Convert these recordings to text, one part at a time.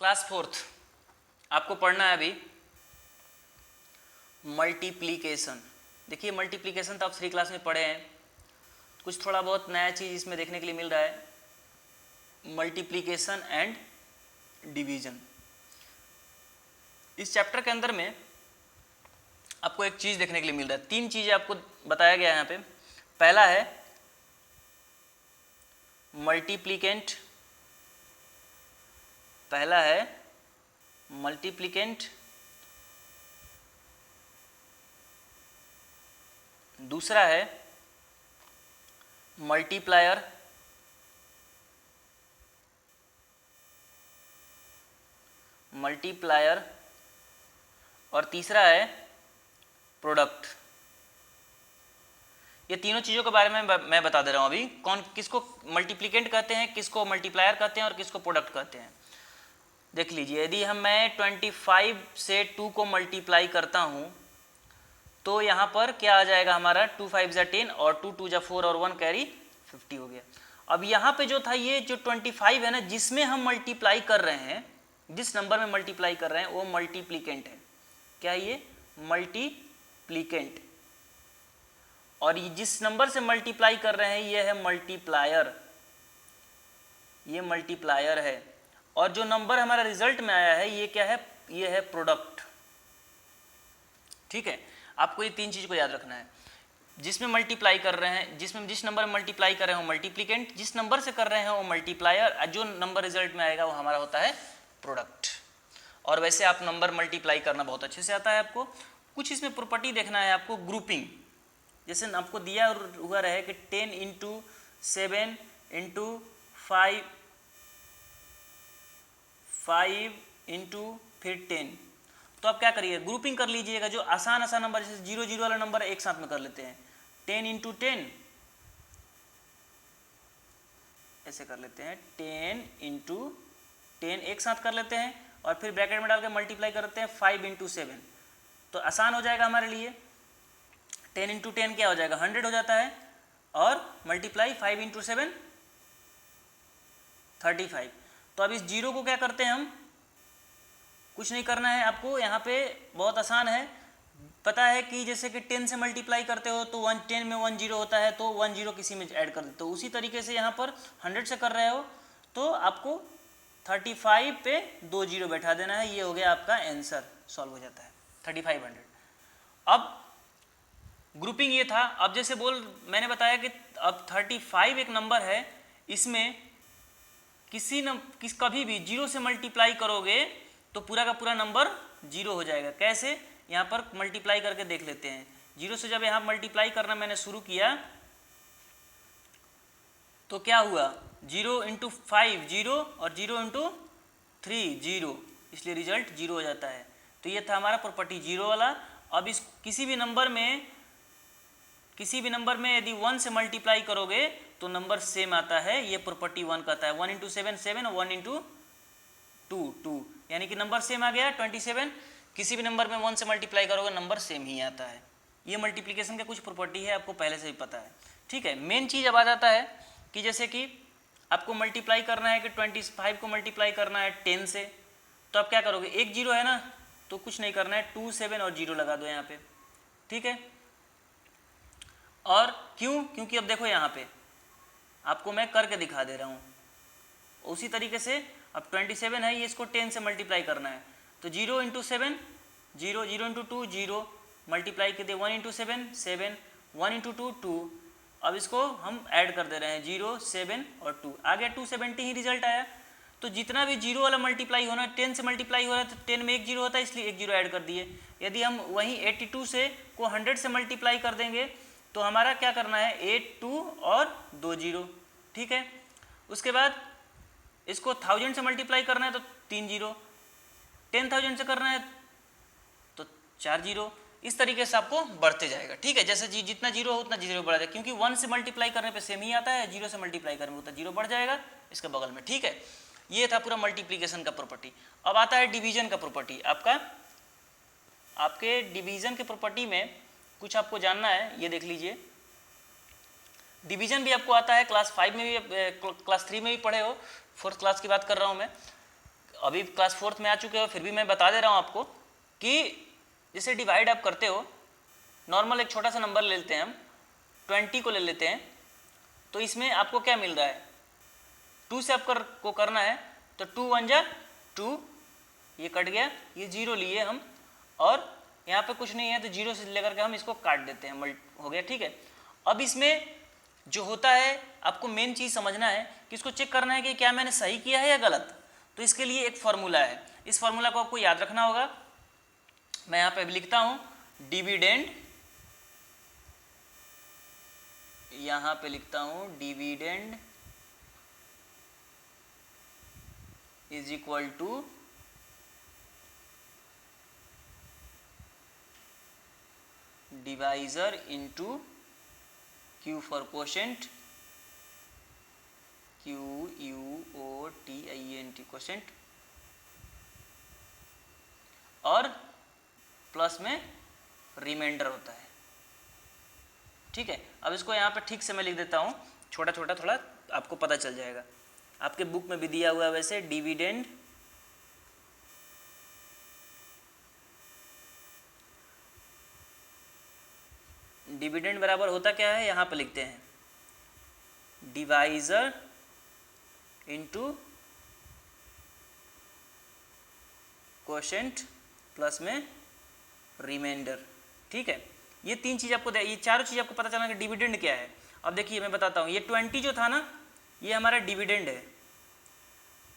Class fourth आपको पढ़ना है अभी मल्टीप्लिकेशन। देखिए मल्टीप्लिकेशन तो आप 3 क्लास में पढ़े हैं, कुछ थोड़ा बहुत नया चीज़ इसमें देखने के लिए मिल रहा है। मल्टीप्लिकेशन एंड डिवीजन, इस चैप्टर के अंदर में आपको एक चीज़ देखने के लिए मिल रहा है। 3 चीज़ें आपको बताया गया है यहाँ पे। पहला है मल्टीप्लिकेंट, पहला है मल्टीप्लिकेंट, दूसरा है मल्टीप्लायर, मल्टीप्लायर और तीसरा है प्रोडक्ट। ये तीनों चीज़ों के बारे में मैं बता दे रहा हूँ अभी। कौन किसको मल्टीप्लिकेंट कहते हैं, किसको मल्टीप्लायर कहते हैं और किसको प्रोडक्ट कहते हैं। देख लीजिए, यदि मैं 25 से 2 को मल्टीप्लाई करता हूँ तो यहाँ पर क्या आ जाएगा हमारा 2 5 जा 10 और 2 2 जा 4 और 1 कैरी 50 हो गया। अब यहाँ पे जो था ये जो 25 है ना, जिसमें हम मल्टीप्लाई कर रहे हैं, जिस नंबर में मल्टीप्लाई कर रहे हैं वो मल्टीप्लिकेंट है। क्या है ये? मल्टीप्लिकेंट। और जिस नंबर से मल्टीप्लाई कर रहे हैं ये है मल्टीप्लायर, ये मल्टीप्लायर है। और जो नंबर हमारा रिजल्ट में आया है ये क्या है? ये है प्रोडक्ट। ठीक है, आपको ये 3 चीज को याद रखना है। जिसमें मल्टीप्लाई कर रहे हैं, जिस नंबर में मल्टीप्लाई कर रहे हैं वो मल्टीप्लिकेंट, जिस नंबर से कर रहे हैं वो मल्टीप्लायर, जो नंबर रिजल्ट में आएगा वो हमारा होता है प्रोडक्ट। और वैसे आप नंबर मल्टीप्लाई करना बहुत अच्छे से आता है आपको। कुछ इसमें प्रॉपर्टी देखना है आपको, ग्रुपिंग। जैसे आपको दिया हुआ रहे कि 10 × 7 × 5 × फिर 10, तो आप क्या करिए, ग्रुपिंग कर लीजिएगा। जो आसान नंबर, जैसे 0 0 वाला नंबर एक साथ में कर लेते हैं, 10 × 10 ऐसे कर लेते हैं, 10 × 10 एक साथ कर लेते हैं और फिर ब्रैकेट में डाल के मल्टीप्लाई करते हैं 5 × 7, तो आसान हो जाएगा हमारे लिए। 10 × 10 क्या हो जाएगा? 100 हो जाता है। और मल्टीप्लाई 5 × 7 35। तो अब इस जीरो को क्या करते हैं हम? कुछ नहीं करना है आपको, यहाँ पे बहुत आसान है। पता है कि जैसे कि 10 से मल्टीप्लाई करते हो तो 10 में 1 0 होता है, तो 1 0 किसी में ऐड कर देते हो। उसी तरीके से यहाँ पर 100 से कर रहे हो तो आपको 35 पे 2 0 बैठा देना है। ये हो गया आपका आंसर, सॉल्व हो जाता है 3500। अब ग्रुपिंग ये था। अब जैसे मैंने बताया कि अब 35 एक नंबर है, इसमें कभी भी 0 से मल्टीप्लाई करोगे तो पूरा का पूरा नंबर 0 हो जाएगा। कैसे? यहाँ पर मल्टीप्लाई करके देख लेते हैं। 0 से जब यहाँ मल्टीप्लाई करना मैंने शुरू किया तो क्या हुआ? 0 × 5 0 और 0 × 3 0, इसलिए रिजल्ट 0 हो जाता है। तो ये था हमारा प्रॉपर्टी 0 वाला। अब इस किसी भी नंबर में यदि 1 से मल्टीप्लाई करोगे तो नंबर सेम आता है, ये प्रॉपर्टी 1 कहता है। 1 × 7 7 और 1 × 2 2, यानी कि नंबर सेम आ गया 27। किसी भी नंबर में 1 से मल्टीप्लाई करोगे नंबर सेम ही आता है। ये मल्टीप्लिकेशन का कुछ प्रॉपर्टी है, आपको पहले से ही पता है। ठीक है, मेन चीज़ अब आ जाता है कि जैसे कि आपको मल्टीप्लाई करना है कि 25 को मल्टीप्लाई करना है 10 से, तो आप क्या करोगे? एक 0 है ना, तो कुछ नहीं करना है, 2 7 और 0 लगा दो यहाँ पे। ठीक है, और क्यों? क्योंकि अब देखो यहाँ पे आपको मैं करके दिखा दे रहा हूँ। उसी तरीके से अब 27 है, ये इसको 10 से मल्टीप्लाई करना है, तो 0 × 7 0, 0 × 2 0, मल्टीप्लाई कर दे 1 × 7 7, 1 × 2 2। अब इसको हम ऐड कर दे रहे हैं 0 7 और 2, आ गया 270 ही रिजल्ट आया। तो जितना भी 0 वाला मल्टीप्लाई होना, 10 से मल्टीप्लाई हो रहा है तो 10 में एक 0 होता है, इसलिए एक 0 ऐड कर दिए। यदि हम वहीं 82 से को 100 से मल्टीप्लाई कर देंगे तो हमारा क्या करना है? 8 2 और 2 0। ठीक है, उसके बाद इसको 1000 से मल्टीप्लाई करना है तो 3 0, 10,000 से करना है तो 4 0। इस तरीके से आपको बढ़ते जाएगा। ठीक है, जैसे जितना 0 हो उतना 0 बढ़ जाएगा, क्योंकि 1 से मल्टीप्लाई करने पे सेम ही आता है, 0 से मल्टीप्लाई करने में उतना 0 बढ़ जाएगा इसके बगल में। ठीक है, ये था पूरा मल्टीप्लिकेशन का प्रॉपर्टी। अब आता है डिवीजन का प्रॉपर्टी। आपके डिवीजन के प्रॉपर्टी में कुछ आपको जानना है, ये देख लीजिए। डिवीजन भी आपको आता है, क्लास 5 में भी, क्लास 3 में भी पढ़े हो, 4th क्लास की बात कर रहा हूँ मैं। अभी क्लास 4th में आ चुके हो, फिर भी मैं बता दे रहा हूँ आपको कि जैसे डिवाइड आप करते हो, नॉर्मल एक छोटा सा नंबर ले लेते हैं हम, 20 को ले लेते हैं, तो इसमें आपको क्या मिल रहा है, 2 से आपको करना है, तो 2 1 जा 2, ये कट गया, ये 0 लिए हम, और यहाँ पे कुछ नहीं है तो 0 से लेकर के हम इसको काट देते हैं, हो गया, ठीक है। अब इसमें जो होता है, आपको मेन चीज़ समझना है कि इसको चेक करना है कि क्या मैंने सही किया है या गलत। तो इसके लिए एक फार्मूला है, इस फार्मूला को आपको याद रखना होगा। मैं यहाँ पे लिखता हूँ डिविडेंड, यहाँ पे लिखता हूँ dividend is equal to divisor into Q for quotient, QUOTIENT quotient, और प्लस में रिमाइंडर होता है, ठीक है। अब इसको यहाँ पे ठीक से मैं लिख देता हूँ, छोटा छोटा, थोड़ा आपको पता चल जाएगा। आपके बुक में भी दिया हुआ है वैसे, डिविडेंड बराबर होता क्या है, यहाँ पे लिखते हैं डिवाइजर इनटू क्वोशेंट प्लस में रिमाइंडर, ठीक है। ये 3 चीज़ आपको, ये चारों चीज़ आपको पता चलना कि डिविडेंड क्या है। अब देखिए मैं बताता हूँ, ये 20 जो था ना, ये हमारा डिविडेंड है,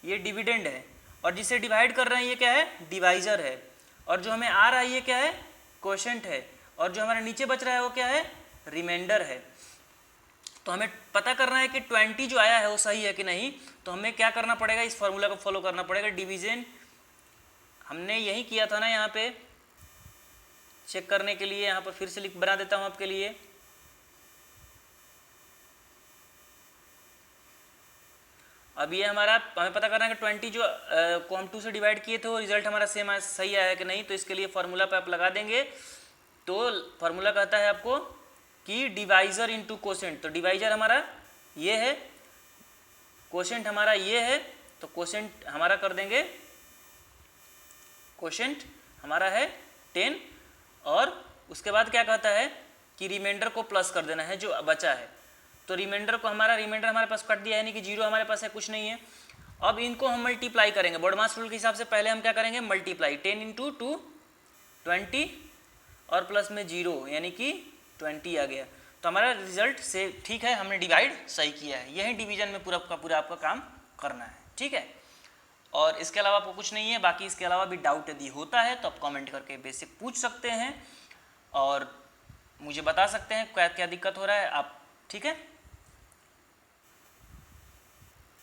ये डिविडेंड है, और जिसे डिवाइड कर रहे हैं ये क्या है, डिवाइजर है, और जो हमें आ रहा है ये क्या है, क्वोशेंट है, और जो हमारे नीचे बच रहा है वो क्या है, रिमाइंडर है। तो हमें पता करना है कि 20 जो आया है वो सही है कि नहीं, तो हमें क्या करना पड़ेगा, इस फॉर्मूला को फॉलो करना पड़ेगा। डिवीजन हमने यही किया था ना, यहाँ पे चेक करने के लिए, यहाँ पर फिर से लिख बना देता हूँ आपके लिए। अब ये हमारा, हमें पता करना है कि 20 जो को हम 2 से डिवाइड किए थे वो रिजल्ट हमारा सेम सही आया है कि नहीं। तो इसके लिए फार्मूला पे आप लगा देंगे, तो फार्मूला कहता है आपको कि डिवाइजर इनटू क्वोशेंट। तो डिवाइजर हमारा ये है, क्वोशेंट हमारा ये है, तो क्वोशेंट हमारा कर देंगे, क्वोशेंट हमारा है 10, और उसके बाद क्या कहता है कि रिमाइंडर को प्लस कर देना है जो बचा है। तो रिमाइंडर हमारे पास कट दिया है, यानी कि 0 हमारे पास है, कुछ नहीं है। अब इनको हम मल्टीप्लाई करेंगे बॉडमास रूल के हिसाब से। पहले हम क्या करेंगे, मल्टीप्लाई 10 इंटू 2 20 और प्लस में 0, यानी कि 20 आ गया। तो हमारा रिजल्ट से ठीक है, हमने डिवाइड सही किया है। यही डिवीजन में पूरा का पूरा आपका काम करना है, ठीक है। और इसके अलावा आपको कुछ नहीं है। बाकी इसके अलावा भी डाउट यदि होता है तो आप कमेंट करके बेसिक पूछ सकते हैं और मुझे बता सकते हैं क्या क्या दिक्कत हो रहा है आप, ठीक है।